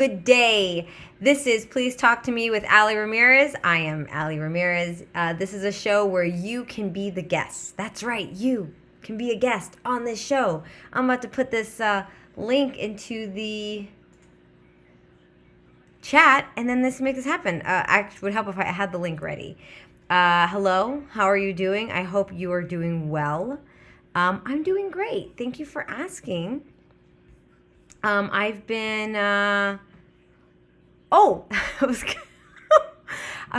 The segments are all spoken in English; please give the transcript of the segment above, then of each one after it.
Good day. This is Please Talk to Me with Ali Ramirez. I am Ali Ramirez. This is a show where you can be the guest. That's right, you can be a guest on this show. I'm about to put this link into the chat, and then this makes this happen. Actually, would help if I had the link ready. Hello, how are you doing? I hope you are doing well. I'm doing great. Thank you for asking. I've been. Oh, I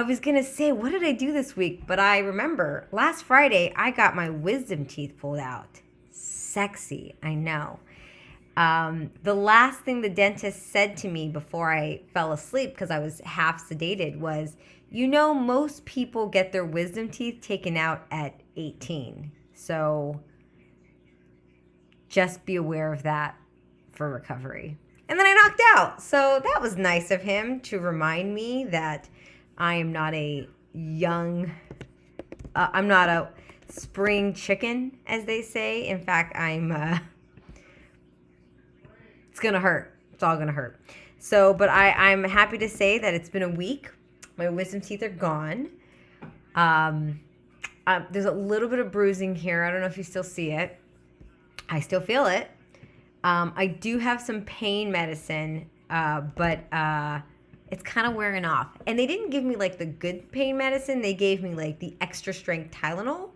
was gonna say, what did I do this week? But I remember last Friday I got my wisdom teeth pulled out. Sexy, I know. The last thing the dentist said to me before I fell asleep, because I was half sedated, was, most people get their wisdom teeth taken out at 18. So just be aware of that for recovery. And then I knocked out. So that was nice of him to remind me that I am not a I'm not a spring chicken, as they say. In fact, it's going to hurt. It's all going to hurt. So, but I'm happy to say that it's been a week. My wisdom teeth are gone. There's a little bit of bruising here. I don't know if you still see it. I still feel it. I do have some pain medicine, but it's kind of wearing off. And they didn't give me like the good pain medicine. They gave me like the extra strength Tylenol,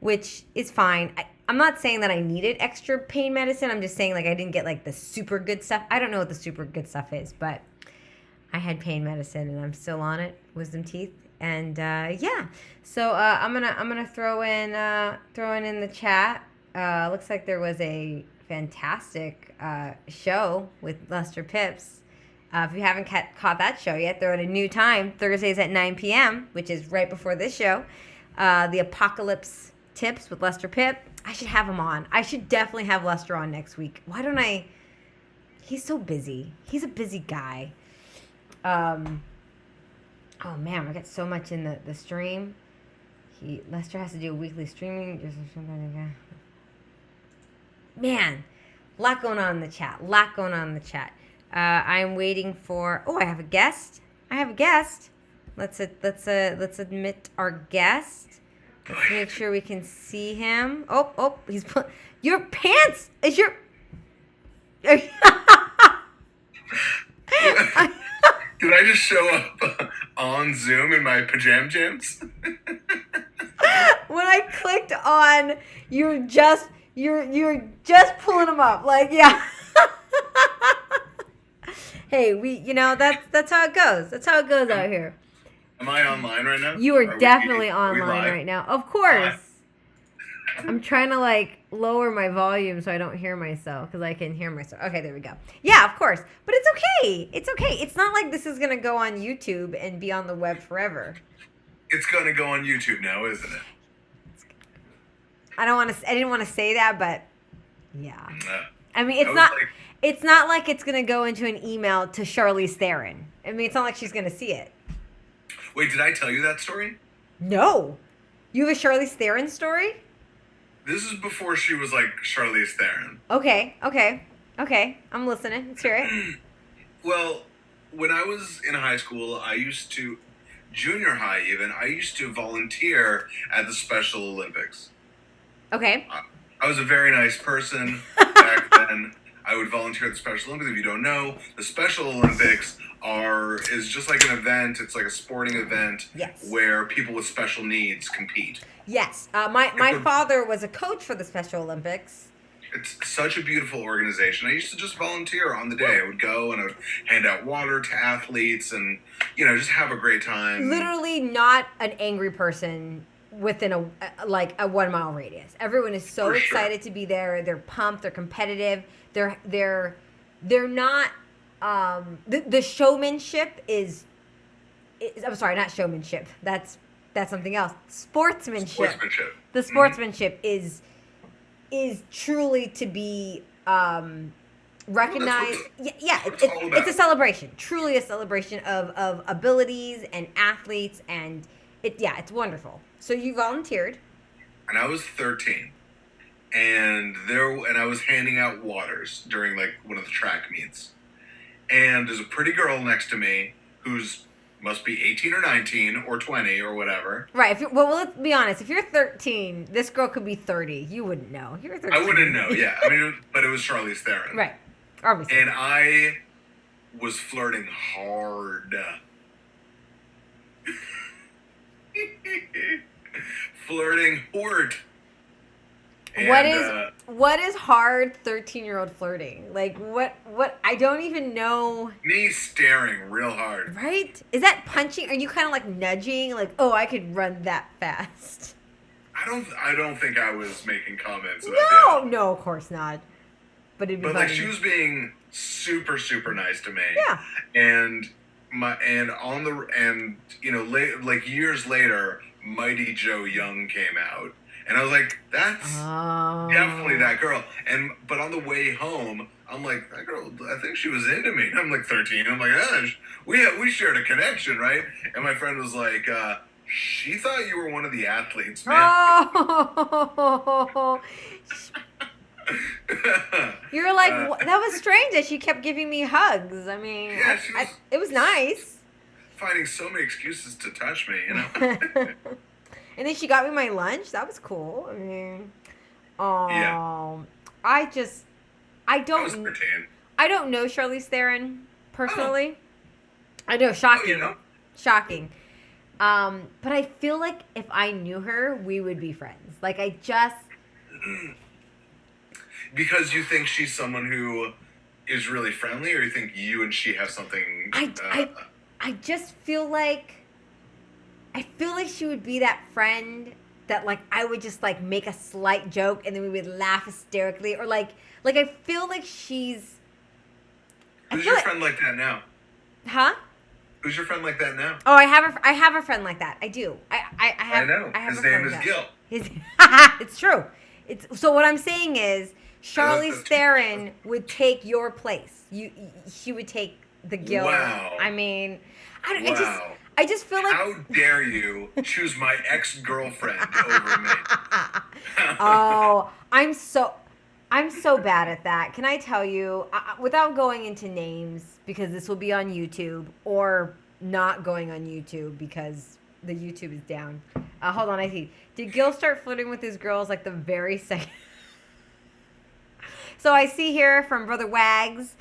which is fine. I'm not saying that I needed extra pain medicine. I'm just saying like I didn't get like the super good stuff. I don't know what the super good stuff is, but I had pain medicine and I'm still on it. Wisdom teeth. And yeah, so I'm gonna throw in the chat. Looks like there was a fantastic show with Lester Pips. If you haven't caught that show yet, they're at a new time, Thursdays at 9 p.m., which is right before this show. The Apocalypse Tips with Lester Pip. I should have him on. I should definitely have Lester on next week. Why don't I? He's so busy. He's a busy guy. Oh man, I got so much in the stream. Lester has to do a weekly streaming. Man, a lot going on in the chat. I'm waiting for. Oh, I have a guest. Let's admit our guest. Let's make sure we can see him. Oh, he's your pants. Is your? Did I just show up on Zoom in my pajam jams? When I clicked on, you're just pulling them up, like, yeah. Hey, that's how it goes. That's how it goes out here. Am I online right now? You are definitely online right now. Of course. I'm trying to like lower my volume so I don't hear myself, because I can hear myself. Okay, there we go. Yeah, of course. But it's okay. It's okay. It's not like this is going to go on YouTube and be on the web forever. It's going to go on YouTube now, isn't it? I didn't want to say that, but yeah. I mean, it's not like it's going to go into an email to Charlize Theron. I mean, it's not like she's going to see it. Wait, did I tell you that story? No. You have a Charlize Theron story? This is before she was like Charlize Theron. Okay. I'm listening. Let's hear it. Well, when I was in high school, junior high even, I used to volunteer at the Special Olympics. Okay. I was a very nice person back then. I would volunteer at the Special Olympics. If you don't know, the Special Olympics is just like an event. It's like a sporting event. Yes. Where people with special needs compete. Yes. My father was a coach for the Special Olympics. It's such a beautiful organization. I used to just volunteer on the day. I would go and I would hand out water to athletes and, just have a great time. Literally not an angry person within a 1 mile radius. Everyone is so excited to be there. They're pumped. They're competitive. They're not. The showmanship is. I'm sorry, not showmanship. That's something else. Sportsmanship. The sportsmanship is truly to be recognized. It's a celebration. Truly a celebration of abilities and athletes, and it's wonderful. So you volunteered. And I was 13. And I was handing out waters during like one of the track meets. and there's a pretty girl next to me who's must be 18 or 19 or 20 or whatever. Right. Well, let's be honest. If you're 13, this girl could be 30. You wouldn't know. You're 13. I wouldn't know, yeah. I mean, but it was Charlize Theron. Right. Obviously. And I was flirting hard. Flirting hard. What is hard 13-year-old flirting? Like what I don't even know. Me staring real hard. Right? Is that punching? Are you kind of like nudging like, "Oh, I could run that fast?" I don't think I was making comments about that. No, of course not. But it'd be funny. Like she was being super super nice to me. Yeah. And you know, like years later, Mighty Joe Young came out. And I was like, that's definitely that girl. But on the way home, I'm like, that girl, I think she was into me. I'm like 13. I'm like, we shared a connection, right? And my friend was like, she thought you were one of the athletes, man. Oh. You're like, that was strange that she kept giving me hugs. I mean, yeah, it was nice. Finding so many excuses to touch me, you know? And then she got me my lunch. That was cool. I mean, yeah. I don't know Charlize Theron personally. I know, shocking. You know? Shocking. But I feel like if I knew her, we would be friends. Like I just because you think she's someone who is really friendly, or you think you and she have something I just feel like she would be that friend that like I would just like make a slight joke and then we would laugh hysterically, or like I feel like she's. Who's your friend like that now? Huh? Who's your friend like that now? Oh, I have a friend like that. I do. I know. His name is Gil. It's true. So what I'm saying is Charlize Theron would take your place. She would take the Gil. Wow. I mean, Wow. I just feel like. How dare you choose my ex-girlfriend over me? Oh, I'm so bad at that. Can I tell you, without going into names, because this will be on YouTube, or not going on YouTube because the YouTube is down. Hold on, I see. Did Gil start flirting with his girls like the very second? So I see here from Brother Wags.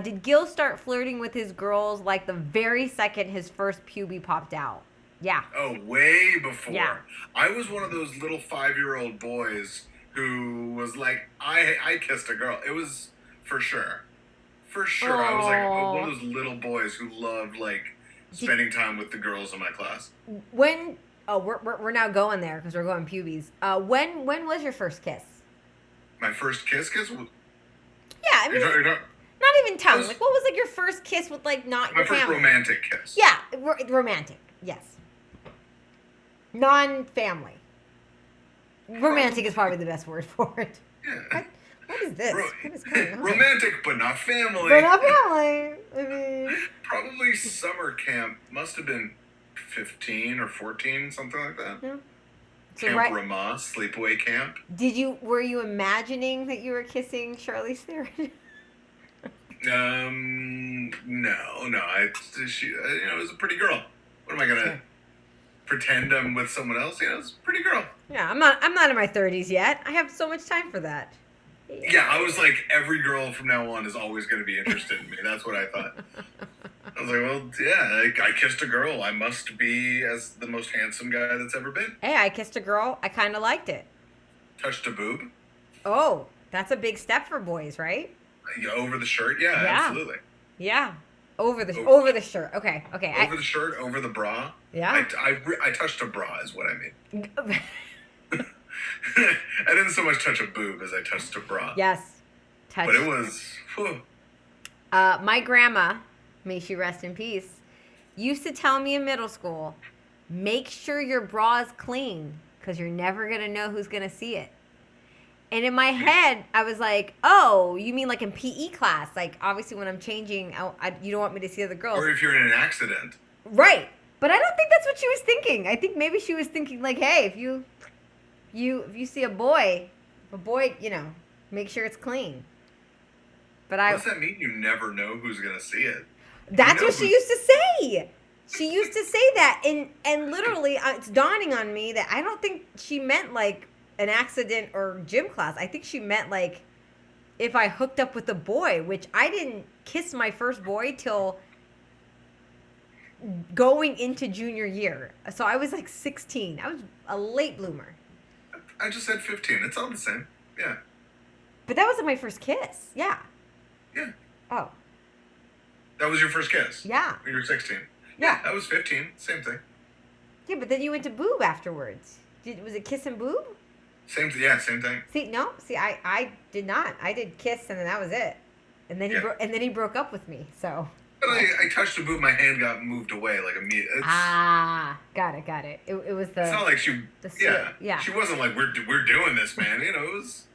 Did Gil start flirting with his girls like the very second his first pubie popped out? Yeah. Oh, way before. Yeah. I was one of those little 5-year-old boys who was like, I kissed a girl. It was for sure. For sure. I was like one of those little boys who loved like spending time with the girls in my class. We're now going there because we're going pubies. When was your first kiss? My first kiss? Yeah, I mean, not even tell me. Like, what was like your first kiss with like not your family? My first romantic kiss. Yeah, romantic. Yes. Non-family. Romantic is probably the best word for it. Yeah. What is this? What is going on? Romantic, but not family. But not family. I mean, probably summer camp. Must have been 15 or 14, something like that. Yeah. So Camp Ramah, sleepaway camp. Were you imagining that you were kissing Charlize Theron? No. She, it was a pretty girl. What am I gonna pretend I'm with someone else? It's a pretty girl. Yeah, I'm not in my 30s yet. I have so much time for that. Yeah, I was like, every girl from now on is always going to be interested in me. That's what I thought. I was like, well, yeah, I kissed a girl. I must be as the most handsome guy that's ever been. Hey, I kissed a girl. I kind of liked it. Touched a boob. Oh, that's a big step for boys, right? Over the shirt? Yeah. Absolutely. Yeah. Over the shirt. Okay. Over the shirt, over the bra. Yeah. I touched a bra is what I mean. I didn't so much touch a boob as I touched a bra. Yes. But it was... Whew. My grandma, may she rest in peace, used to tell me in middle school, make sure your bra is clean because you're never going to know who's going to see it. And in my head, I was like, oh, you mean like in PE class? Like, obviously when I'm changing, you don't want me to see other girls. Or if you're in an accident. Right. But I don't think that's what she was thinking. I think maybe she was thinking like, hey, if you see a boy, make sure it's clean. But What does that mean? You never know who's gonna see it. That's what she used to say. She used to say that, and literally, it's dawning on me that I don't think she meant like an accident or gym class. I think she meant like if I hooked up with a boy, which I didn't kiss my first boy till going into junior year. So I was like 16. I was a late bloomer. I just said 15. It's all the same. Yeah. But that wasn't my first kiss. Yeah. Yeah. Oh. That was your first kiss? Yeah. When you were 16? Yeah. That was 15. Same thing. Yeah, but then you went to boob afterwards. Was it kiss and boob? Same thing. See, I did not. I did kiss, and then that was it. And then he broke up with me. So. But I touched the boob. My hand got moved away like immediately. Got it. It was the. It's not like she. Yeah. She wasn't like we're doing this, man. You know, it was.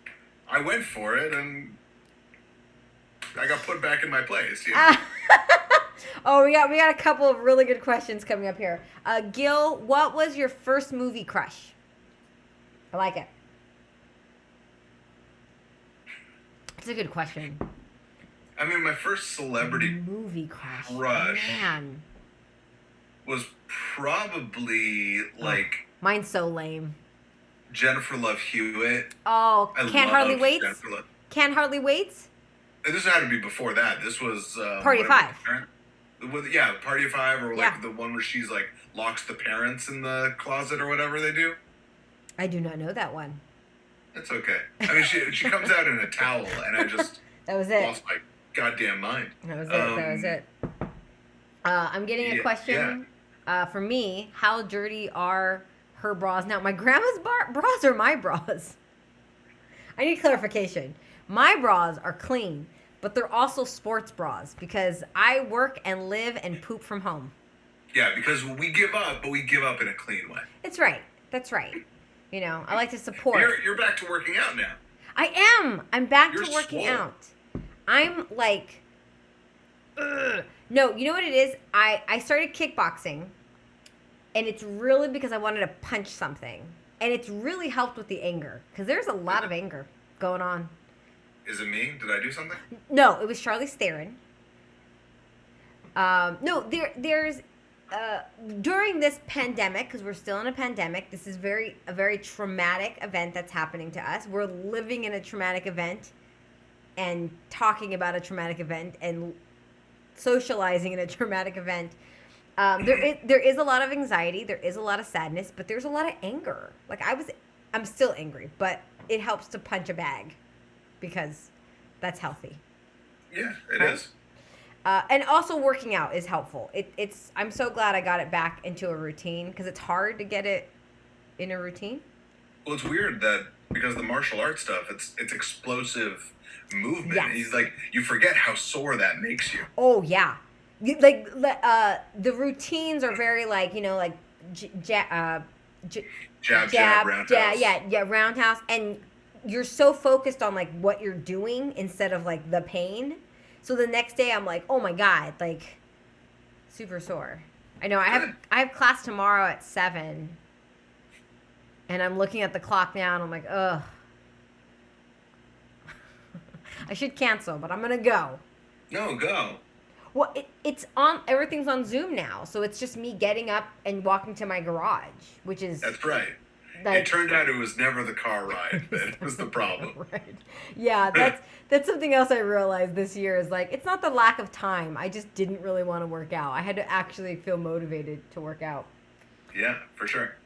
I went for it, and I got put back in my place. You know? Oh, we got a couple of really good questions coming up here. Gil, what was your first movie crush? I like it. It's a good question. I mean, my first celebrity movie crush man, was probably like mine's so lame. Jennifer Love Hewitt. Oh, Can't Hardly Wait. Can't Hardly Wait. This had to be before that. This was Party of Five. Yeah, Party of Five, or like the one where she's like locks the parents in the closet or whatever they do. I do not know that one. That's okay. I mean, she comes out in a towel, and I just that was it. Lost my goddamn mind. That was it. I'm getting a question. For me, how dirty are her bras? Now, my grandma's bras are my bras. I need clarification. My bras are clean, but they're also sports bras because I work and live and poop from home. Yeah, because we give up, but we give up in a clean way. That's right. You know, I like to support. You're back to working out now. I am. I'm back to working swole. out. I'm like, ugh. No, you know what it is? I started kickboxing, and it's really because I wanted to punch something. And it's really helped with the anger, because there's a lot of anger going on. Is it me? Did I do something? No, it was Charlize Theron. No, there's... during this pandemic, because we're still in a pandemic, this is a very traumatic event that's happening to us. We're living in a traumatic event and talking about a traumatic event and socializing in a traumatic event. There is a lot of anxiety, there is a lot of sadness, but there's a lot of anger. Like I'm still angry, but it helps to punch a bag because that's healthy. Yeah, it is. And also working out is helpful. I'm so glad I got it back into a routine because it's hard to get it in a routine. Well, it's weird that because the martial arts stuff, it's explosive movement. Yes. He's like, you forget how sore that makes you. Oh yeah, the routines are very like, you know, like jab, roundhouse. Yeah, roundhouse, and you're so focused on like what you're doing instead of like the pain. So the next day I'm like, oh my God, like super sore. I know I have class tomorrow at 7, and I'm looking at the clock now and I'm like, ugh. I should cancel, but I'm gonna go. No, go. Well, everything's on Zoom now, so it's just me getting up and walking to my garage, which is... That's right. It turned out it was never the car ride that was the problem. Right. Yeah, that's something else I realized this year is like, it's not the lack of time. I just didn't really want to work out. I had to actually feel motivated to work out. Yeah, for sure.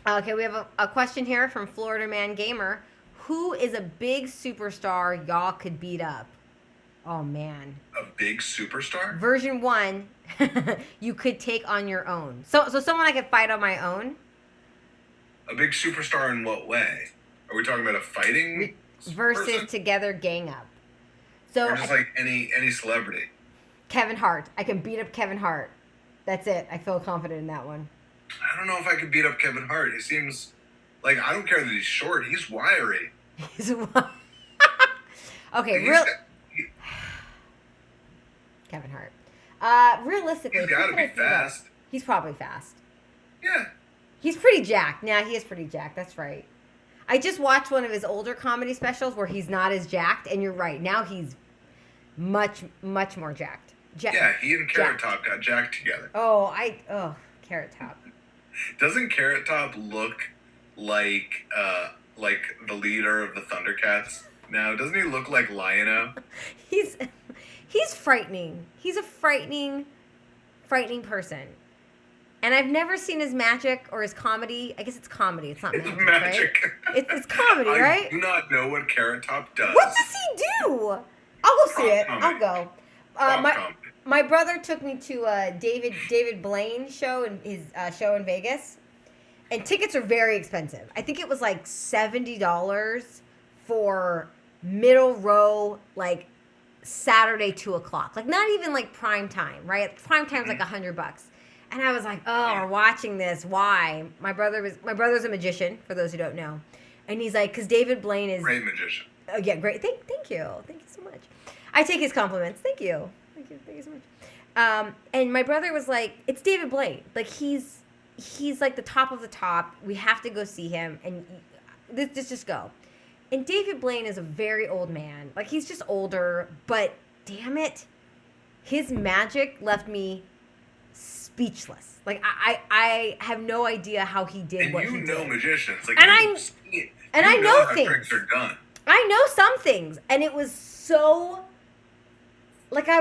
Okay, we have a question here from Florida Man Gamer. Who is a big superstar y'all could beat up? Oh, man. A big superstar? Version 1, you could take on your own. So someone I could fight on my own? A big superstar in what way? Are we talking about a fighting versus person? Together gang up. So or just like any celebrity? Kevin Hart. I can beat up Kevin Hart. That's it. I feel confident in that one. I don't know if I could beat up Kevin Hart. He seems like, I don't care that he's short. He's wiry. Okay, Kevin Hart. Realistically, he's got to be fast. He's probably fast. Yeah. He's pretty jacked. Yeah, he is pretty jacked. That's right. I just watched one of his older comedy specials where he's not as jacked, and you're right. Now he's much more jacked. Yeah, he and Carrot Top got jacked together. Carrot Top. Doesn't Carrot Top look like the leader of the Thundercats now? Doesn't he look like Lion-O? He's frightening. He's a frightening person. And I've never seen his magic or his comedy. I guess it's comedy. It's not magic, magic. Right? It's comedy, right? I do not know what Carrot Top does. What does he do? I'll go see it. Comedy. I'll go. My brother took me to a David Blaine show in his show in Vegas, and tickets are very expensive. I think it was like $70 for middle row, like Saturday 2:00. Like not even like prime time, right? Prime time's like $100. And I was like, oh, we're watching this. Why? My brother's a magician, for those who don't know. And he's like, because David Blaine is... Great magician. Oh, yeah, great. Thank you. Thank you so much. I take his compliments. Thank you so much. And my brother was like, it's David Blaine. Like, he's like the top of the top. We have to go see him. And just go. And David Blaine is a very old man. Like, he's just older. But, damn it, his magic left me... speechless. Like I have no idea how he did and what he did. And you know magicians. Like I know how things. Tricks are done. I know some things, and it was so. Like I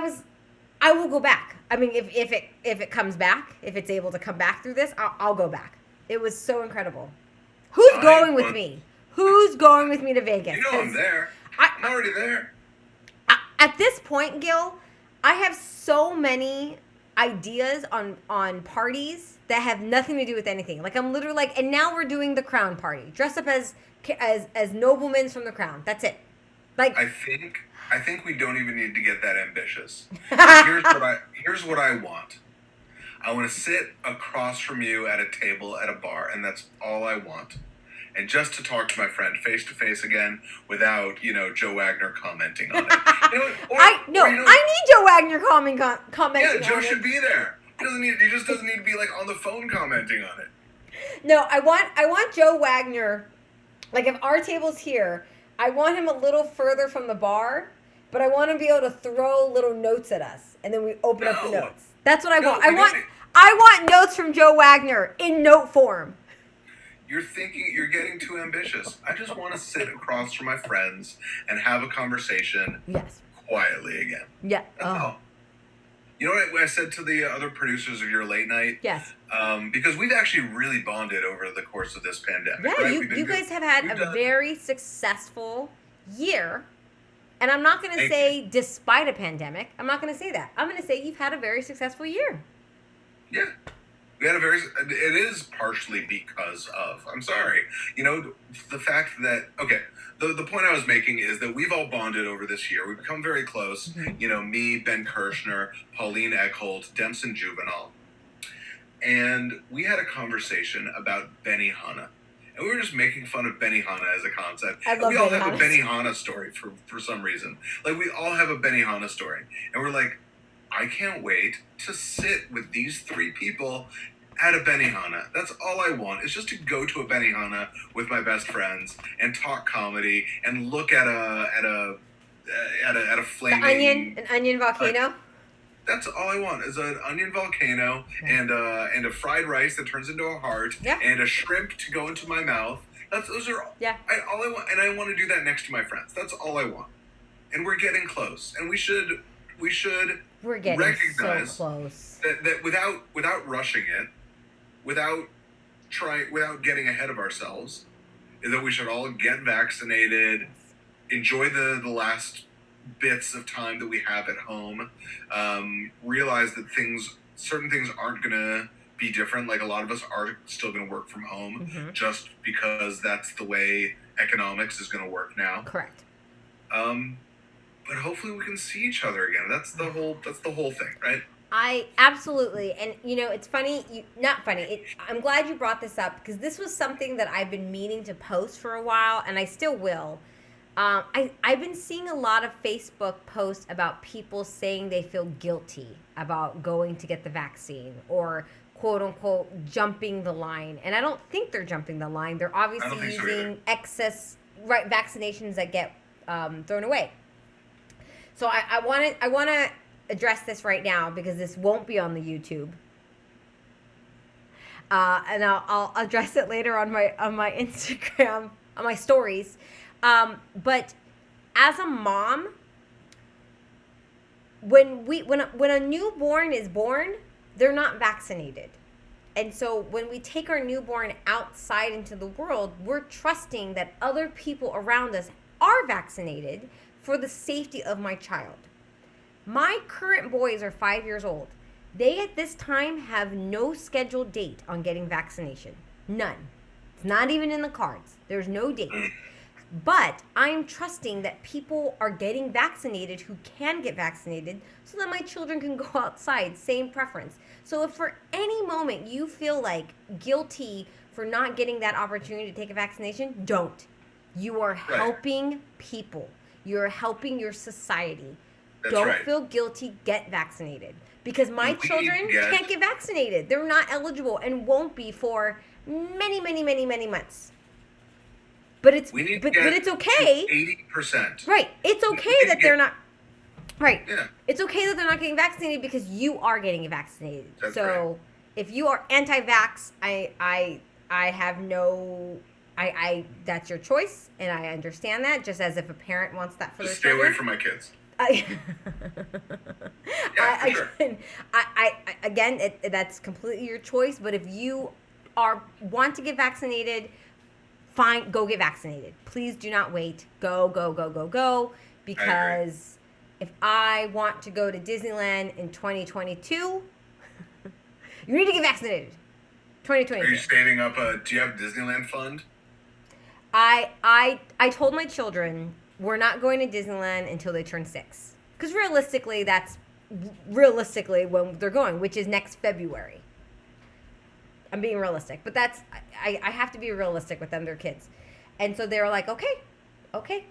will go back. I mean, if it comes back, if it's able to come back through this, I'll go back. It was so incredible. Who's going with me? Who's going with me to Vegas? You know I'm there. I'm already there. At this point, Gil, I have so many ideas on parties that have nothing to do with anything. Like I'm literally like, and now we're doing the Crown party. Dress up as noblemen from the Crown. That's it. Like I think we don't even need to get that ambitious. Here's what I want. I want to sit across from you at a table at a bar, and that's all I want. And just to talk to my friend face to face again without, Joe Wagner commenting on it. I need Joe Wagner commenting on it. Yeah, Joe should be there. He just doesn't need to be like on the phone commenting on it. No, I want Joe Wagner, like if our table's here, I want him a little further from the bar, but I want him to be able to throw little notes at us, and then we open up the notes. That's what I want. I want notes from Joe Wagner in note form. You're getting too ambitious. I just want to sit across from my friends and have a conversation. Yes. Quietly again. Yeah. That's all. You know what I said to the other producers of your late night? Yes. Because we've actually really bonded over the course of this pandemic. Yeah, right? you guys have had a very successful year. And I'm not going to say despite a pandemic. I'm not going to say that. I'm going to say you've had a very successful year. Yeah. We had it is partially because of, I'm sorry, the fact that, okay, the point I was making is that we've all bonded over this year. We've become very close, me, Ben Kirshner, Pauline Eckholt, Dempson Juvenile. And we had a conversation about Benihana. And we were just making fun of Benihana as a concept. I love we all have a Benihana story for some reason. Like, we all have a Benihana story. And we're like, I can't wait to sit with these three people at a Benihana. That's all I want, is just to go to a Benihana with my best friends and talk comedy and look at a flaming... An onion volcano? That's all I want, is an onion volcano and a fried rice that turns into a heart and a shrimp to go into my mouth. Those are all I want, and I want to do that next to my friends. That's all I want. And we're getting close, and we should we're getting recognize so close. that without rushing it, without getting ahead of ourselves, is that we should all get vaccinated, enjoy the last bits of time that we have at home, realize that certain things aren't gonna be different. Like, a lot of us are still gonna work from home just because that's the way economics is gonna work now. Correct. But hopefully we can see each other again. That's the whole thing, right? I absolutely, and it's funny, not funny. I'm glad you brought this up, because this was something that I've been meaning to post for a while, and I still will. I've been seeing a lot of Facebook posts about people saying they feel guilty about going to get the vaccine, or quote unquote jumping the line. And I don't think they're jumping the line. They're obviously using excess vaccinations that get thrown away. So I want to address this right now because this won't be on the YouTube. And I'll address it later on my Instagram, on my stories. But as a mom, when a newborn is born, they're not vaccinated. And so when we take our newborn outside into the world, we're trusting that other people around us are vaccinated for the safety of my child. My current boys are 5 years old. They at this time have no scheduled date on getting vaccination. None. It's not even in the cards. There's no date. But I'm trusting that people are getting vaccinated who can get vaccinated so that my children can go outside. Same preference. So if for any moment you feel like guilty for not getting that opportunity to take a vaccination, don't. You are helping people. You're helping your society. Don't feel guilty. Get vaccinated. Because my children can't get vaccinated. They're not eligible and won't be for many, many, many, many months. But it's it's okay. 80%. Right. It's okay that they're not. Right. Yeah. It's okay that they're not getting vaccinated because you are getting vaccinated. That's so right. If you are anti-vax, I have no. That's your choice, and I understand that. Just as if a parent wants that for their stay children. away from my kids. Again, that's completely your choice. But if you want to get vaccinated, fine, go get vaccinated. Please do not wait. Go. Because if I want to go to Disneyland in 2022, you need to get vaccinated. 2022. Are you saving up do you have a Disneyland fund? I told my children we're not going to Disneyland until they turn 6. Because realistically, that's when they're going, which is next February. I'm being realistic. But that's, I have to be realistic with them. They're kids. And so they were like, okay.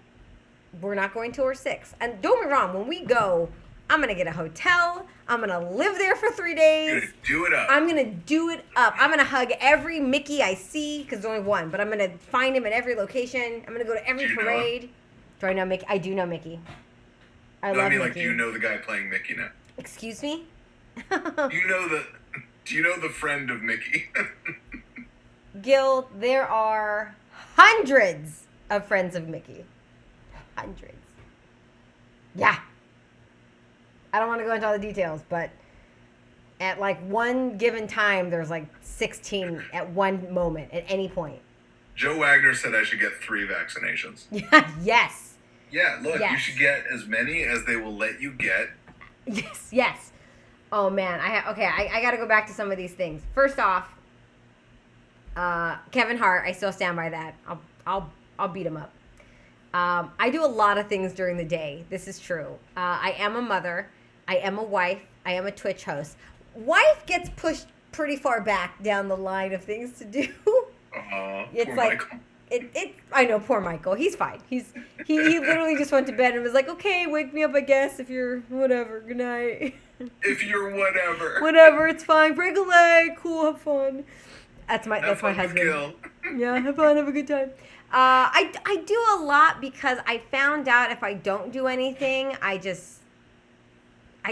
We're not going till we're 6. And don't get me wrong, when we go, I'm going to get a hotel. I'm going to live there for 3 days. You're going to do it up. I'm going to do it up. I'm going to hug every Mickey I see, because there's only one. But I'm going to find him at every location. I'm going to go to every parade. Do I know Mickey? I do know Mickey. I love Mickey. Do you know the guy playing Mickey now? Excuse me? Do you know the friend of Mickey? Gil, there are hundreds of friends of Mickey. Hundreds. Yeah. I don't want to go into all the details, but at like one given time, there's like 16 at one moment, at any point. Joe Wagner said I should get 3 vaccinations. Yes. Yeah, look, you should get as many as they will let you get. Yes. Oh man, I got to go back to some of these things. First off, Kevin Hart, I still stand by that. I'll beat him up. I do a lot of things during the day. This is true. I am a mother. I am a wife. I am a Twitch host. Wife gets pushed pretty far back down the line of things to do. It's poor like Michael. I know, poor Michael. He's fine. He literally just went to bed and was like, okay, wake me up, I guess, if you're whatever. Good night. If you're whatever. Whatever, it's fine. Break a leg. Cool, have fun. That's my husband. Gil. Yeah, have fun, have a good time. I do a lot because I found out if I don't do anything, I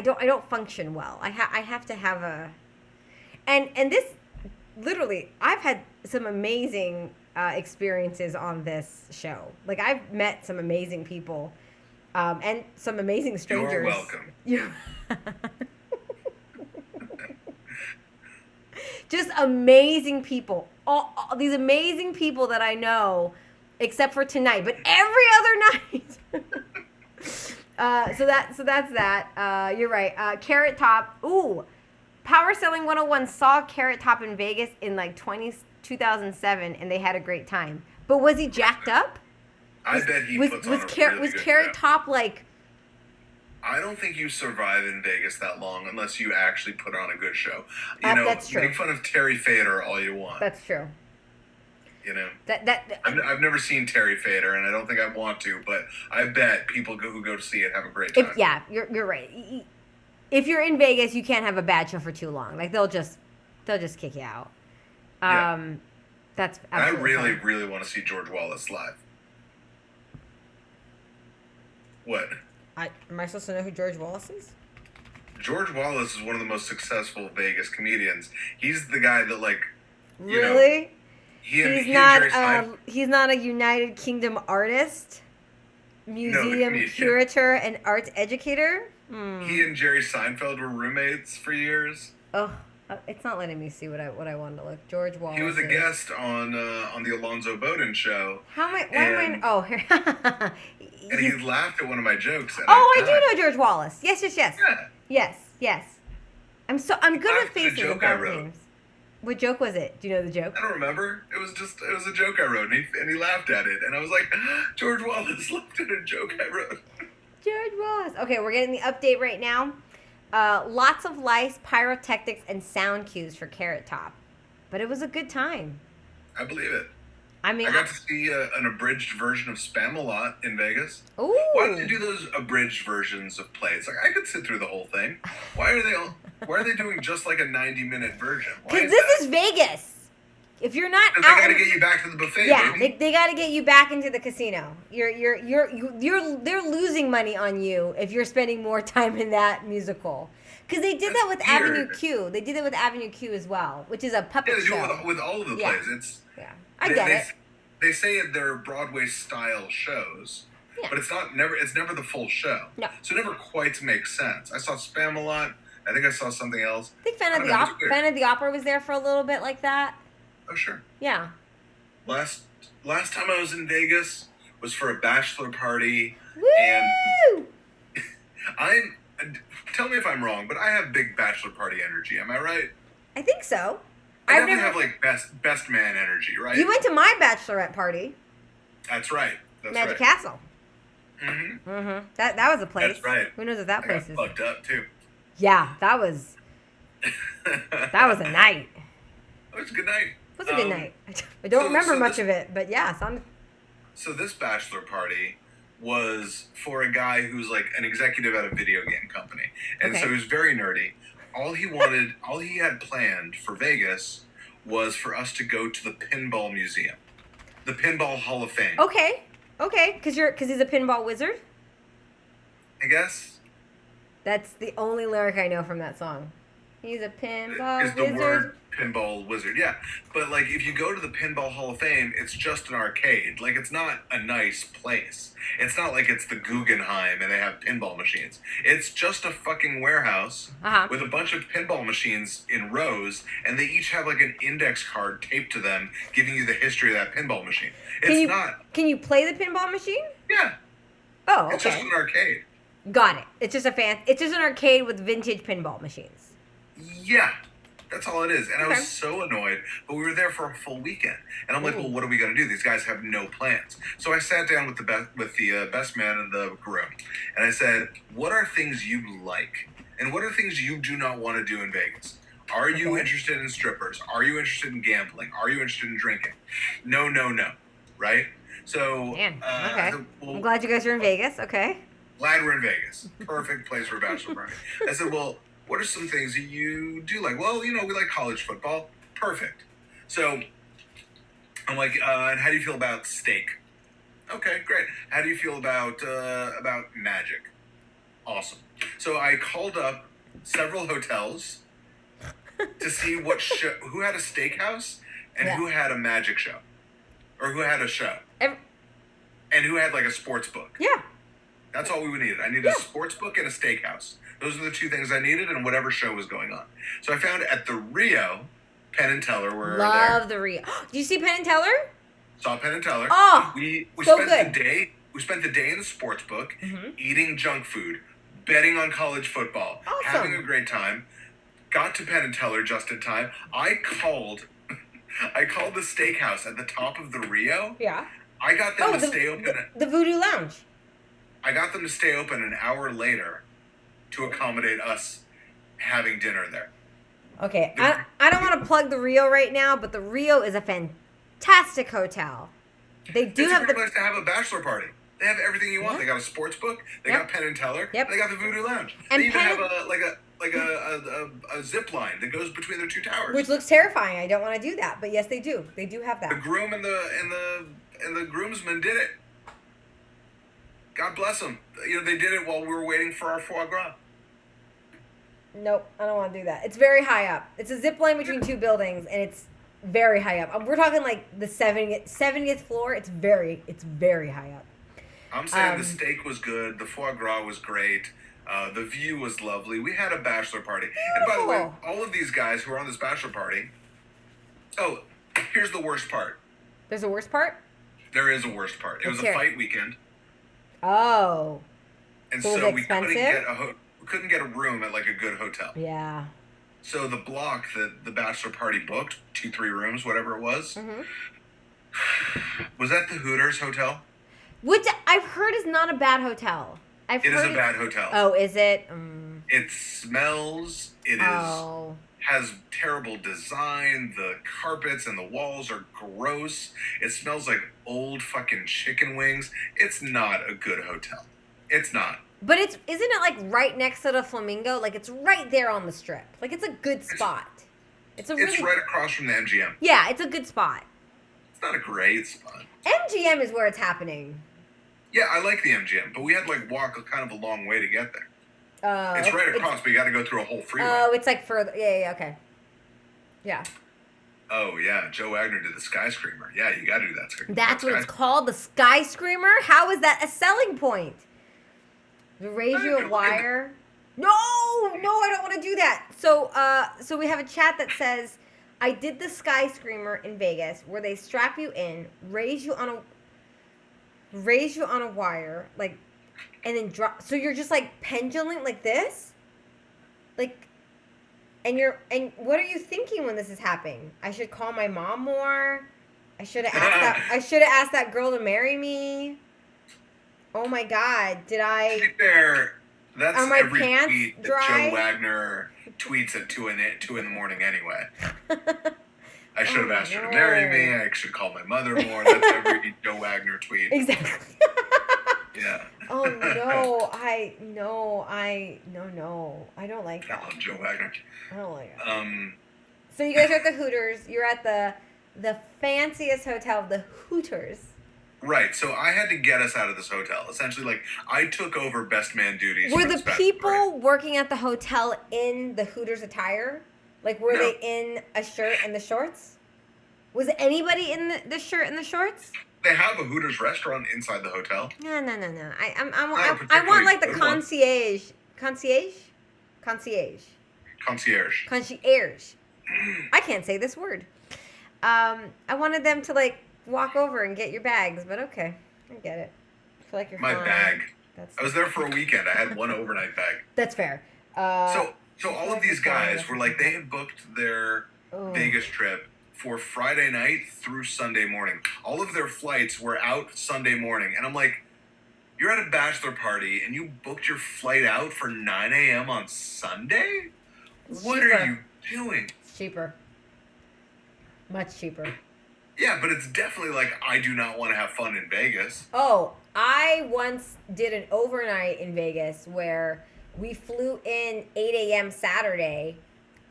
don't function well. I have to have a, and this, literally, I've had some amazing experiences on this show. Like, I've met some amazing people, and some amazing strangers. You're welcome. You're just amazing people. All these amazing people that I know, except for tonight, but every other night. So that's that. You're right. Carrot Top. Ooh, Power Selling 101 saw Carrot Top in Vegas in like 2007, and they had a great time. But was he jacked up? I bet he puts on a really was good Carrot show. Top like? I don't think you survive in Vegas that long unless you actually put on a good show. That's true. Make fun of Terry Fader all you want. That's true. You know, That I've never seen Terry Fader, and I don't think I want to, but I bet people who go to see it have a great time. You're right. If you're in Vegas, you can't have a bad show for too long. Like they'll just kick you out. That's I absolutely fine. really want to see George Wallace live. What? Am I supposed to know who George Wallace is? George Wallace is one of the most successful Vegas comedians. He's the guy that, like, you know, Really? he and He's Jerry Seinfeld. he's not a United Kingdom artist, museum comedian. curator, and arts educator. He and Jerry Seinfeld were roommates for years. Oh, it's not letting me see what I wanted to look. George Wallace. He was a guest on the Alonzo Bowden show. How am I? Why am I? Oh, here. And he laughed at one of my jokes. And I do know George Wallace. Yes. Yeah. Yes. I'm good with The faces joke and I bad wrote. names. What joke was it? Do you know the joke? I don't remember. It was a joke I wrote, and he laughed at it, and I was like, George Wallace laughed at a joke I wrote. George Wallace. Okay, we're getting the update right now. Lots of lights, pyrotechnics, and sound cues for Carrot Top. But it was a good time. I believe it. I mean, I got to see an abridged version of Spam-A-Lot in Vegas. Ooh. Why do they do those abridged versions of plays? Like, I could sit through the whole thing. Why are they doing just like a 90-minute version? Because this is Vegas. If you're not out, they got to get you back to the buffet. Yeah, baby. they got to get you back into the casino. They're losing money on you if you're spending more time in that musical. Because they did that with weird. Avenue Q. They did it with Avenue Q as well, which is a puppet Yeah, they do show. it with all of the Yeah. plays. I get it. They say they're Broadway style shows, Yeah. but it's never the full show. No. So it never quite makes sense. I saw I Spam-A-Lot. I think I saw something else. think Fan of the Opera was there for a little bit like that. Oh, sure. Yeah. Last time I was in Vegas was for a bachelor party. Woo! And tell me if I'm wrong, but I have big bachelor party energy. Am I right? I think so. I definitely have like best man energy, right? You went to my bachelorette party. That's right. That's Magic right. Castle. Mm-hmm. That was a place. That's right. Who knows what that I place got is? fucked up too. Yeah, that was a night. It was a good night. It was a good night. I don't remember much this, of it, but yeah, So this bachelor party was for a guy who's like an executive at a video game company, and so he was very nerdy. All he had planned for Vegas was for us to go to the Pinball Museum, the Pinball Hall of Fame. Okay, because he's a pinball wizard. I guess. That's the only lyric I know from that song. He's a pinball Is the wizard. word pinball wizard, yeah. But like if you go to the Pinball Hall of Fame, it's just an arcade. Like it's not a nice place. It's not like it's the Guggenheim and they have pinball machines. It's just a fucking warehouse with a bunch of pinball machines in rows, and they each have like an index card taped to them giving you the history of that pinball machine. Can you play the pinball machine? Yeah. Oh, okay. It's just an arcade. Got it. It's just an arcade with vintage pinball machines. Yeah. That's all it is. And I was so annoyed, but we were there for a full weekend. And I'm like, well, what are we going to do? These guys have no plans. So I sat down with the best man in the room. And I said, what are things you like? And what are things you do not want to do in Vegas? Are you interested in strippers? Are you interested in gambling? Are you interested in drinking? No. Right? So, okay. well, I'm glad you guys are in Vegas. Okay. Glad we're in Vegas. Perfect place for a bachelor party. I said, well, what are some things that you do like? Well, we like college football. Perfect. So I'm like, and how do you feel about steak? Okay, great. How do you feel about magic? Awesome. So I called up several hotels to see who had a steakhouse and who had a magic show, or who had a show, and who had like a sports book. Yeah. That's all we needed. I needed a sports book and a steakhouse. Those are the two things I needed, and whatever show was going on. So I found at the Rio, Penn and Teller were there. Love the Rio. Did you see Penn and Teller? Saw Penn and Teller. Oh, we so spent good. We spent the day in the sports book, eating junk food, betting on college football, having a great time. Got to Penn and Teller just in time. I called the steakhouse at the top of the Rio. Yeah. I got them to stay open. The Voodoo Lounge. I got them to stay open an hour later to accommodate us having dinner there. Okay, I don't want to plug the Rio right now, but the Rio is a fantastic hotel. It's a great place to have a bachelor party. They have everything you want. Yeah. They got a sports book. They got Penn and Teller. Yep. They got the Voodoo Lounge. And they even have a zip line that goes between their two towers. Which looks terrifying. I don't want to do that, but yes, they do. They do have that. The groom and the groomsman did it. God bless them. You know, they did it while we were waiting for our foie gras. Nope, I don't want to do that. It's very high up. It's a zip line between two buildings, and it's very high up. We're talking like the 70th floor. It's very high up. I'm saying the steak was good. The foie gras was great. The view was lovely. We had a bachelor party. And by the way, all of these guys who are on this bachelor party... Oh, here's the worst part. There's a worst part? There is a worst part. It was a fight weekend. Oh. And so we couldn't get a room at like a good hotel. Yeah. So the block that the bachelor party booked, 2-3 rooms, whatever it was, was at the Hooters Hotel. Which I've heard is not a bad hotel. It is a bad hotel. Oh, is it? It smells. Has terrible design. The carpets and the walls are gross. It smells like old fucking chicken wings. It's not a good hotel. It's not. But isn't it like right next to the Flamingo? Like it's right there on the strip. Like it's a good spot. It's right across from the MGM. Yeah, it's a good spot. It's not a great spot. MGM is where it's happening. Yeah, I like the MGM, but we had to like walk kind of a long way to get there. It's right across, but you got to go through a whole freeway. Oh, it's like further. Yeah, okay. Yeah. Oh, yeah. Joe Wagner did the Sky Screamer. Yeah, you got to do that. That's what it's called, the Sky Screamer? How is that a selling point? Raise you a wire? No, I don't want to do that. So we have a chat that says, I did the Sky Screamer in Vegas where they strap you in, raise you on a wire, like, and then drop. So you're just like pendulum like this, like, and what are you thinking when this is happening? I should call my mom more. I should have asked that girl to marry me. Oh my God! Did I? To be fair, that's are my every pants tweet dry? that Joe Wagner tweets at 2 in the morning anyway. I should have asked her to marry me. I should call my mother more. That's every Joe Wagner tweet. Exactly. Yeah. Oh no! I don't like that. I love Joe Wagner. I don't like it. So you guys are at the Hooters. You're at the fanciest hotel, the Hooters. Right. So I had to get us out of this hotel. Essentially, like I took over best man duties. Were the people working at the hotel in the Hooters attire? Like, were they in a shirt and the shorts? Was anybody in the shirt and the shorts? They have a Hooters restaurant inside the hotel. No. I want like the concierge. I can't say this word. I wanted them to like walk over and get your bags, but okay, I get it. I feel like you're my fine. bag. I was there for a weekend. I had one overnight bag. That's fair. So all of these guys were like, they had booked their Vegas trip for Friday night through Sunday morning. All of their flights were out Sunday morning. And I'm like, you're at a bachelor party and you booked your flight out for 9 a.m. on Sunday? What are you doing? It's cheaper. Much cheaper. Yeah, but it's definitely like, I do not want to have fun in Vegas. Oh, I once did an overnight in Vegas where we flew in 8 a.m. Saturday,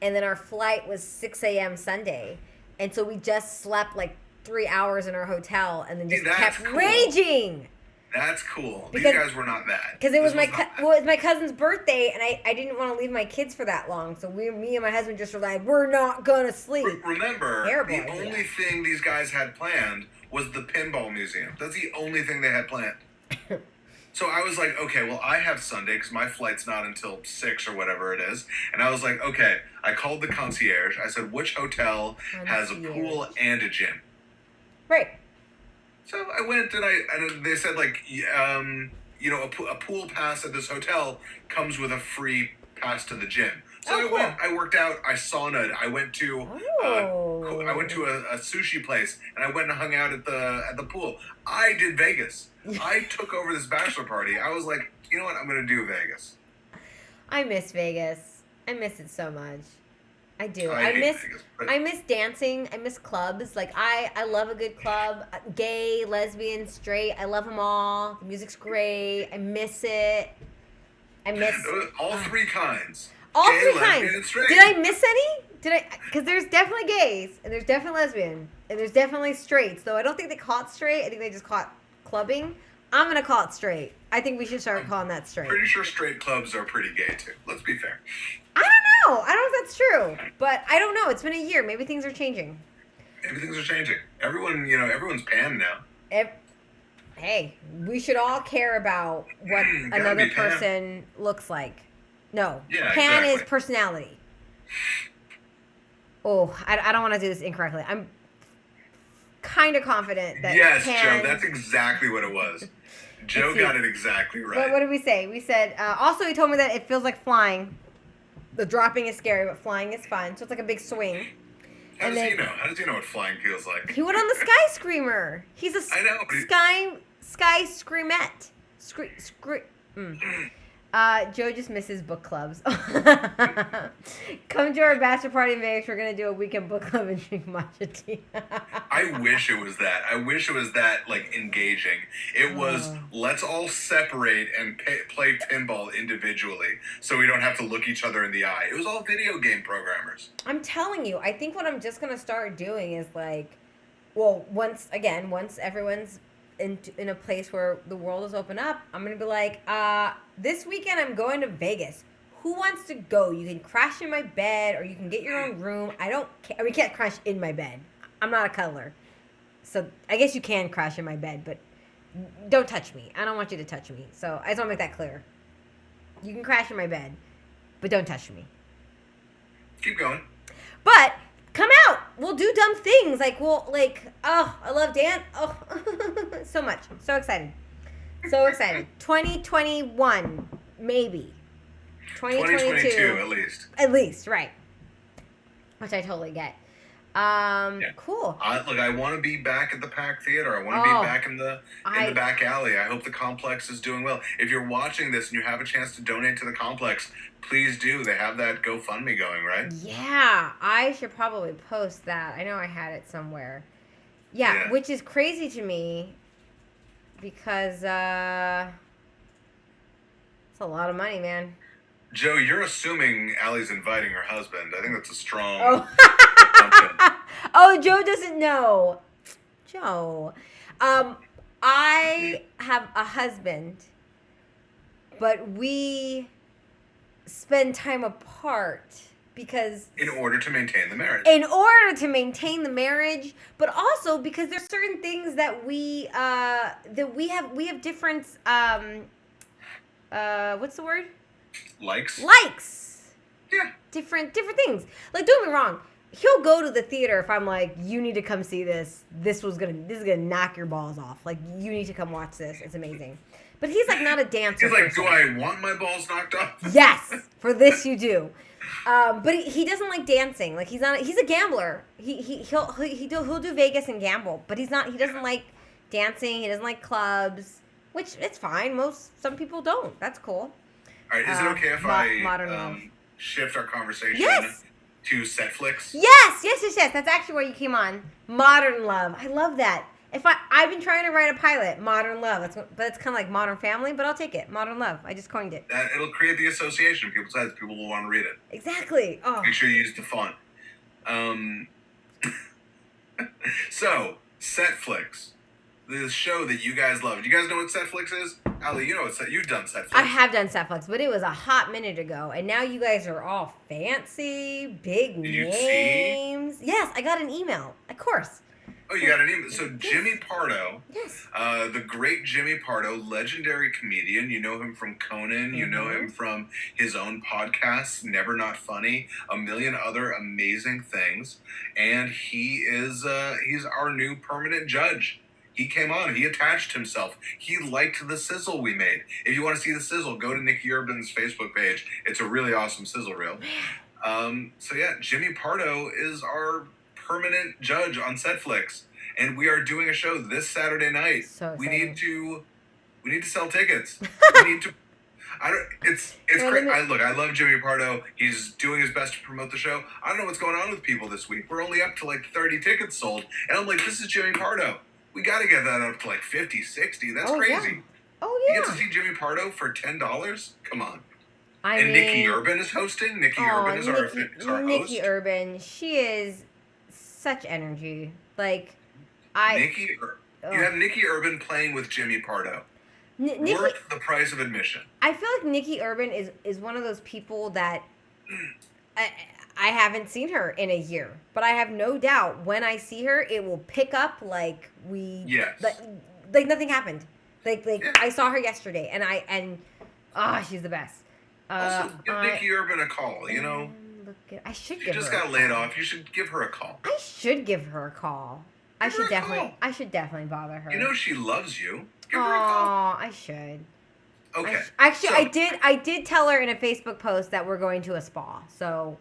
and then our flight was 6 a.m. Sunday. And so we just slept like 3 hours in our hotel and then just kept raging. That's cool. These guys were not that. Because it was my cousin's birthday, and I didn't want to leave my kids for that long. So me and my husband just were like, we're not going to sleep. Remember, the only thing these guys had planned was the pinball museum. That's the only thing they had planned. So I was like, okay, well, I have Sunday because my flight's not until 6 or whatever it is. And I was like, okay, I called the concierge. I said, which hotel has a pool and a gym? Right. So I went and they said like, a pool pass at this hotel comes with a free pass to the gym. So I went, I worked out, I saunaed, I went to a sushi place, and I went and hung out at the pool. I did Vegas. I took over this bachelor party. I was like, you know what, I'm going to do Vegas. I miss Vegas. I miss it so much. I do. I miss dancing. I miss clubs. Like, I love a good club. Gay, lesbian, straight. I love them all. The music's great. I miss it. I miss... all three kinds. All gay, three kinds. Did I miss any? Because there's definitely gays, and there's definitely lesbian, and there's definitely straights. Though I don't think they caught straight. I think they just caught clubbing. I'm gonna call it straight. I think we should start calling that straight. Pretty sure straight clubs are pretty gay too. Let's be fair. I don't know. I don't know if that's true, but I don't know. It's been a year. Maybe things are changing. Maybe things are changing. Everyone's pan now. Hey, we should all care about what another person looks like. No, pan is personality. Oh, I don't want to do this incorrectly. I'm kind of confident that Joe, that's exactly what it was. Joe got it exactly right. What did we say? We said, also he told me that it feels like flying. The dropping is scary, but flying is fun. So it's like a big swing. How does he know? How does he know what flying feels like? He went on the Sky Screamer. He's a Sky Screamette. Joe just misses book clubs. Come to our bachelor party in Vegas. We're going to do a weekend book club and drink matcha tea. I wish it was that. I wish it was that, like, engaging. It was, let's all separate and play pinball individually so we don't have to look each other in the eye. It was all video game programmers. I'm telling you, I think what I'm just going to start doing is, like, well, once everyone's in a place where the world is open up, I'm going to be like, this weekend I'm going to Vegas. Who wants to go? You can crash in my bed or you can get your own room. I don't care. We can't crash in my bed. I'm not a cuddler. So I guess you can crash in my bed, but don't touch me. I don't want you to touch me. So I just want to make that clear. You can crash in my bed, but don't touch me. Keep going. But come out. We'll do dumb things. I love dance. Oh, so much. So excited. 2021, maybe. 2022 at least. At least, right. Which I totally get. Cool. I want to be back at the Pack Theater. I want to be back in the back alley. I hope the complex is doing well. If you're watching this and you have a chance to donate to the complex, please do. They have that GoFundMe going, right? Yeah, I should probably post that. I know I had it somewhere. Yeah, which is crazy to me because it's a lot of money, man. Joe, you're assuming Allie's inviting her husband. I think that's a strong assumption. Oh, Joe doesn't know. Joe. I have a husband, but we spend time apart because in order to maintain the marriage. But also because there's certain things that we have different what's the word? Likes. Yeah. Different things. Like, don't get me wrong. He'll go to the theater if I'm like, you need to come see this. This is gonna knock your balls off. Like, you need to come watch this. It's amazing. But he's like not a dancer. He's like, do I want my balls knocked off? Yes, for this you do. But he doesn't like dancing. Like, he's a gambler. He'll do Vegas and gamble. But he doesn't like dancing. He doesn't like clubs, which it's fine. some people don't. That's cool. All right, is it okay if Modern Love. Shift our conversation to Setflix? Yes. That's actually where you came on. Modern Love. I love that. I've been trying to write a pilot, Modern Love. But it's kind of like Modern Family, but I'll take it. Modern Love. I just coined it. It'll create the association in people's heads. People will want to read it. Exactly. Oh. Make sure you use the font. So, Setflix. The show that you guys love. Do you guys know what Setflix is? Allie, you know you've done Setflix. I have done Setflix, but it was a hot minute ago. And now you guys are all fancy, big names. You see? Yes, I got an email. Of course. Oh, you got an email. So Jimmy Pardo, yes, the great Jimmy Pardo, legendary comedian. You know him from Conan. You know him from his own podcast, Never Not Funny, a million other amazing things. And he's our new permanent judge. He came on. He attached himself. He liked the sizzle we made. If you want to see the sizzle, go to Nikki Urban's Facebook page. It's a really awesome sizzle reel. Jimmy Pardo is our permanent judge on Setflix, and we are doing a show this Saturday night. So we need to sell tickets. It's great. I love Jimmy Pardo. He's doing his best to promote the show. I don't know what's going on with people this week. We're only up to like 30 tickets sold, and I'm like, this is Jimmy Pardo. We got to get that up to like 50, 60. That's crazy. Yeah. Oh, yeah. You get to see Jimmy Pardo for $10? Come on. Nikki Urban is hosting. Nikki Urban is our host. Nikki Urban, she is such energy. Like, you have Nikki Urban playing with Jimmy Pardo. Nikki, worth the price of admission. I feel like Nikki Urban is one of those people that I haven't seen her in a year, but I have no doubt when I see her, it will pick up like Yes. like nothing happened. Like Yeah. I saw her yesterday, and she's the best. Also, give Nikki Urban a call. You know, I should. She just got laid off. You should give her a call. I should give her a call. I should definitely bother her. You know she loves you. Give her a call. I should. Okay. I did tell her in a Facebook post that we're going to a spa. So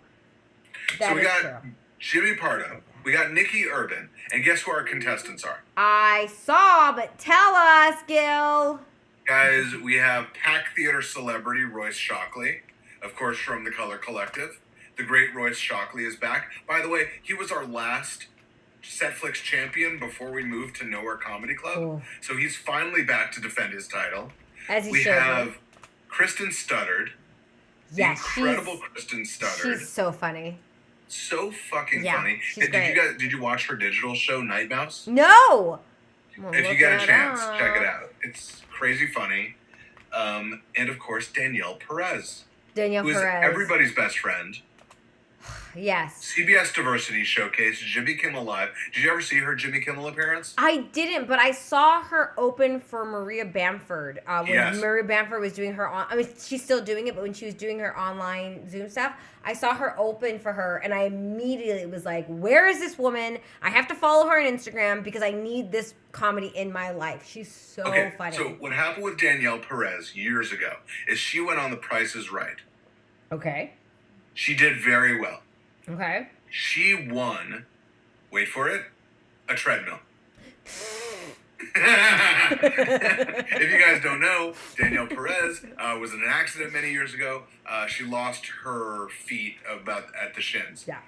we got Jimmy Pardo. We got Nikki Urban. And guess who our contestants are? I saw, but tell us, Gil. Guys, we have Pack Theater celebrity Royce Shockley, of course, from the Color Collective. The great Royce Shockley is back. By the way, he was our last Setflix champion before we moved to Nowhere Comedy Club. Ooh. So he's finally back to defend his title. As he we should. have Kristen Studdard. Yes, incredible Kristen Studdard. She's so funny. So fucking funny. She's great. Did you watch her digital show Night Mouse? No. If you get a chance, check it out. It's crazy funny. And of course Danielle Perez. Who is everybody's best friend. Yes. CBS Diversity Showcase, Jimmy Kimmel Live. Did you ever see her Jimmy Kimmel appearance? I didn't, but I saw her open for Maria Bamford. When Maria Bamford was doing her she's still doing it, but when she was doing her online Zoom stuff, I saw her open for her, and I immediately was like, where is this woman? I have to follow her on Instagram because I need this comedy in my life. She's so funny. So what happened with Danielle Perez years ago is she went on The Price is Right. Okay. She did very well. Okay. She won, wait for it, a treadmill. If you guys don't know, Danielle Perez was in an accident many years ago. She lost her feet at the shins. Yeah.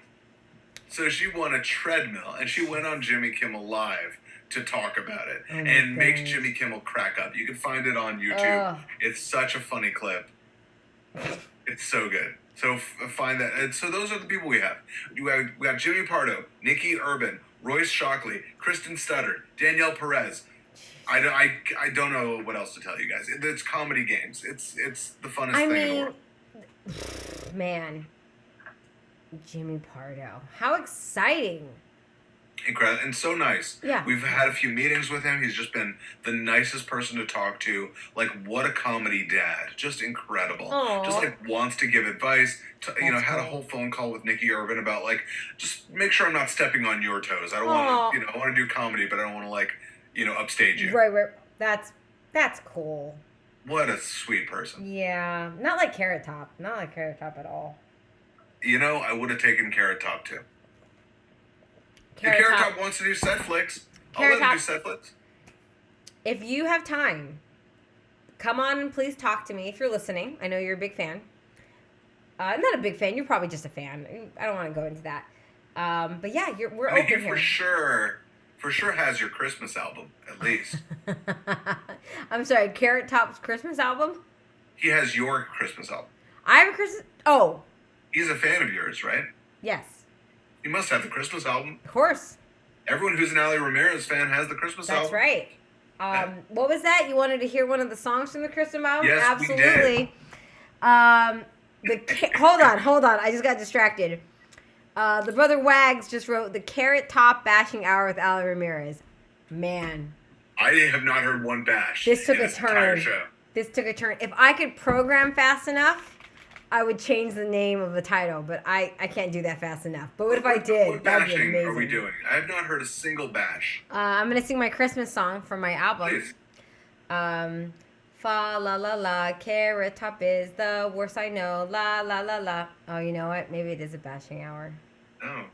So she won a treadmill, and she went on Jimmy Kimmel Live to talk about it and makes Jimmy Kimmel crack up. You can find it on YouTube. It's such a funny clip. It's so good. So find that. And so those are the people we have. We got Jimmy Pardo, Nikki Urban, Royce Shockley, Kristen Studdard, Danielle Perez. I don't know what else to tell you guys. It's comedy games. It's the funnest thing in the world. Man, Jimmy Pardo, how exciting! Incredible and so nice. Yeah. We've had a few meetings with him. He's just been the nicest person to talk to. Like, what a comedy dad. Just incredible. Aww. Just wants to give advice. Had a whole phone call with Nikki Urban about just make sure I'm not stepping on your toes. I don't want to, I want to do comedy, but I don't want to upstage you. Right. That's cool. What a sweet person. Yeah. Not like Carrot Top. Not like Carrot Top at all. I would have taken Carrot Top too. Carrot Top wants to do Setflix. I'll let him do Setflix. If you have time, come on and please talk to me if you're listening. I know you're a big fan. I'm not a big fan. You're probably just a fan. I don't want to go into that. But yeah, we're open here. For sure has your Christmas album, at least. I'm sorry, Carrot Top's Christmas album? He has your Christmas album. I have a Christmas... Oh. He's a fan of yours, right? Yes. You must have the Christmas album. Of course. Everyone who's an Ali Ramirez fan has the Christmas album. That's right. What was that? You wanted to hear one of the songs from the Christmas album? Yes, absolutely. We did. Hold on. I just got distracted. The brother Wags just wrote the Carrot Top bashing hour with Ali Ramirez. Man. I have not heard one bash. This took a turn. This took a turn. If I could program fast enough, I would change the name of the title, but I can't do that fast enough. But what if I did? What That'd be bashing amazing. are we doing? I have not heard a single bash. I'm going to sing my Christmas song from my album. Please. Fa la la la, Carrot Top is the worst I know. La la la la. Oh, you know what? Maybe it is a bashing hour. Oh.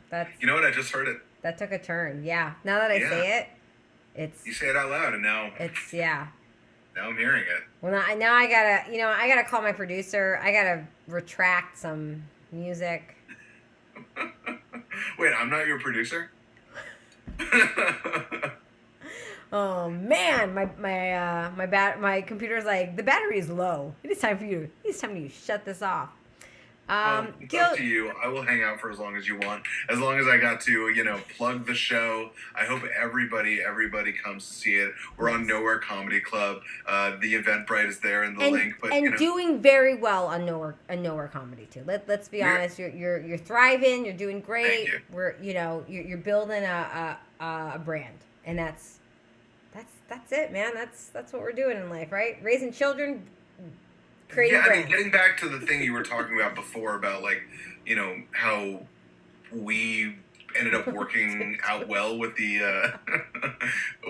That's. You know what? I just heard it. That took a turn. Yeah. Now that I say it, it's. You say it out loud, and now. It's Now I'm hearing it. Well, now I gotta call my producer. I gotta retract some music. Wait, I'm not your producer? Oh man, my computer's like, the battery is low. It's time for you to shut this off. It's up Gil, to you. I will hang out for as long as you want. As long as I got to, plug the show. I hope everybody comes to see it. We're on yes. Nowhere Comedy Club. The Eventbrite is there in the link, but And doing very well on Nowhere Comedy too. Let's be honest. You're thriving. You're doing thank great. you. You're building a brand, and that's it, man. That's what we're doing in life, right? Raising children, creating Yeah, I mean, brands. getting back to the thing you were talking about before about how we ended up working out well with the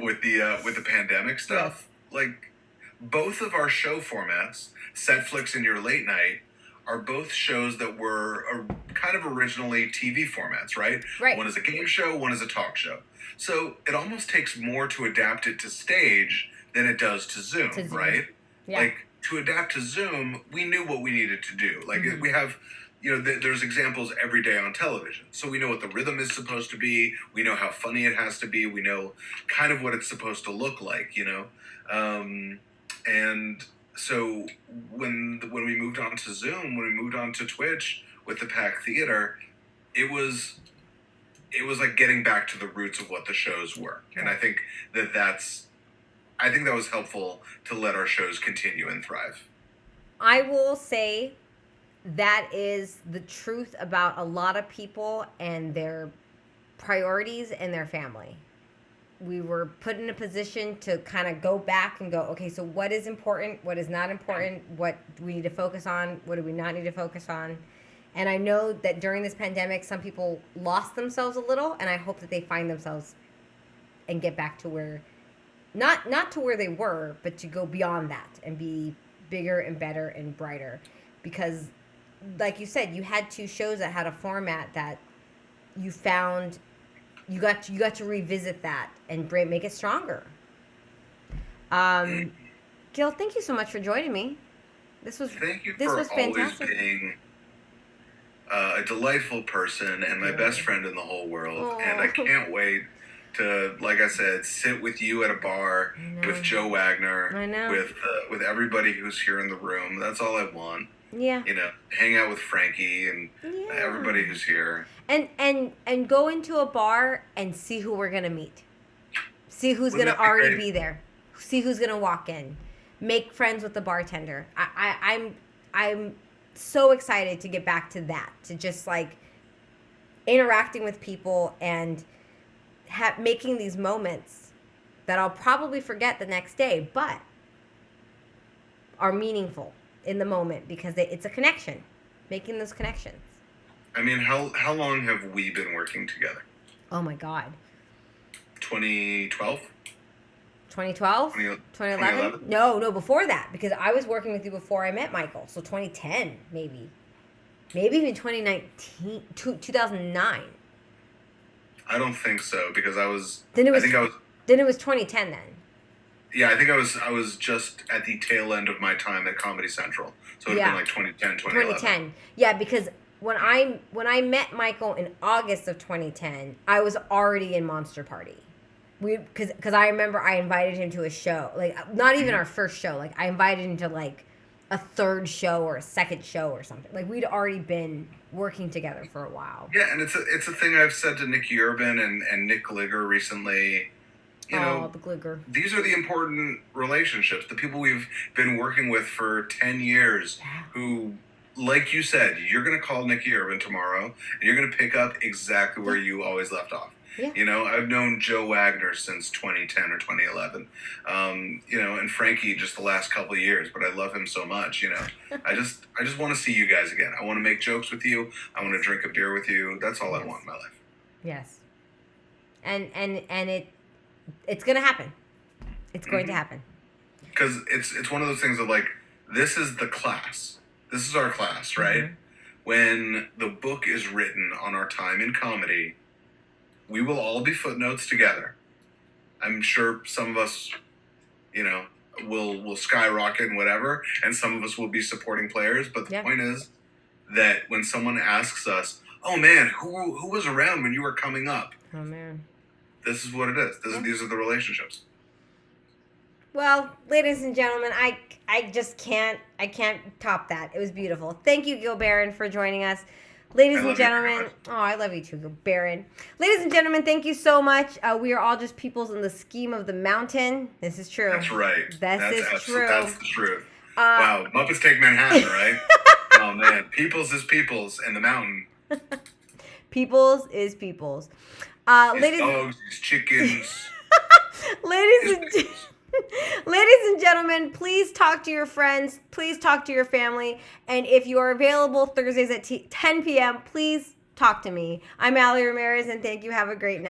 with the pandemic stuff. Like both of our show formats, Setflix and Your Late Night, are both shows that were kind of originally TV formats, right? Right. One is a game show, one is a talk show. So it almost takes more to adapt it to stage than it does to Zoom, right? Yeah. Like to adapt to Zoom, we knew what we needed to do. Like we have, there's examples every day on television. So we know what the rhythm is supposed to be. We know how funny it has to be. We know kind of what it's supposed to look like, and so when we moved on to Zoom, when we moved on to Twitch with the Pack Theater, it was like getting back to the roots of what the shows were. And I think that was helpful to let our shows continue and thrive. I will say that is the truth about a lot of people and their priorities and their family. We were put in a position to kind of go back and go, okay, so what is important? What is not important? What do we need to focus on? What do we not need to focus on? And I know that during this pandemic, some people lost themselves a little, and I hope that they find themselves and get back to where, not to where they were, but to go beyond that and be bigger and better and brighter. Because, like you said, you had two shows that had a format that you found, you got to revisit that and make it stronger. Gil, thank you so much for joining me. Thank you for always being a delightful person and my best friend in the whole world. Aww. And I can't wait to, like I said, sit with you at a bar with Joe Wagner. I know. With everybody who's here in the room. That's all I want. Yeah. Hang out with Frankie and everybody who's here. And go into a bar and see who we're gonna meet. See who's gonna already be there. See who's gonna walk in. Make friends with the bartender. I'm so excited to get back to that. To just like interacting with people and making these moments that I'll probably forget the next day, but are meaningful in the moment because it's a connection. Making those connections. I mean, how long have we been working together? Oh my God. 2012? 2012? 2011? No, before that. Because I was working with you before I met Michael. So 2010, maybe. Maybe even 2019, 2009. I don't think so, because Then it was 2010 then. Yeah, I think I was just at the tail end of my time at Comedy Central. So it would have been like 2010, 2011. 2010. Yeah, because when I met Michael in August of 2010, I was already in Monster Party. Because I remember I invited him to a show, like not even our first show. Like I invited him to like a third show or a second show or something. Like we'd already been working together for a while. Yeah, and it's a thing I've said to Nicky Urban and Nick Gligor recently. The Gligor. These are the important relationships. The people we've been working with for 10 years who, like you said, you're going to call Nicky Urban tomorrow and you're going to pick up exactly where you always left off. Yeah. I've known Joe Wagner since 2010 or 2011. And Frankie just the last couple of years, but I love him so much, I just want to see you guys again. I want to make jokes with you. I want to drink a beer with you. That's all I want in my life. Yes. And it's going to happen. It's going to happen. Because it's one of those things of like, this is the class. This is our class, right? When the book is written on our time in comedy, we will all be footnotes together. I'm sure some of us, will skyrocket and whatever, and some of us will be supporting players. But the point is that when someone asks us, "Oh man, who was around when you were coming up?" Oh man, this is what it is. These are the relationships. Well, ladies and gentlemen, I just can't top that. It was beautiful. Thank you, Gil Barron, for joining us. Ladies and gentlemen, I love you too, Gil Barron. Ladies and gentlemen, thank you so much. We are all just peoples in the scheme of the mountain. This is true. That's right. That's true. That's the truth. Wow, Muppets Take Manhattan, right? Oh man, peoples is peoples, and the mountain. Peoples is peoples. His dogs, his chickens. Ladies and gentlemen, please talk to your friends. Please talk to your family. And if you are available Thursdays at 10 p.m., please talk to me. I'm Allie Ramirez, and thank you. Have a great night.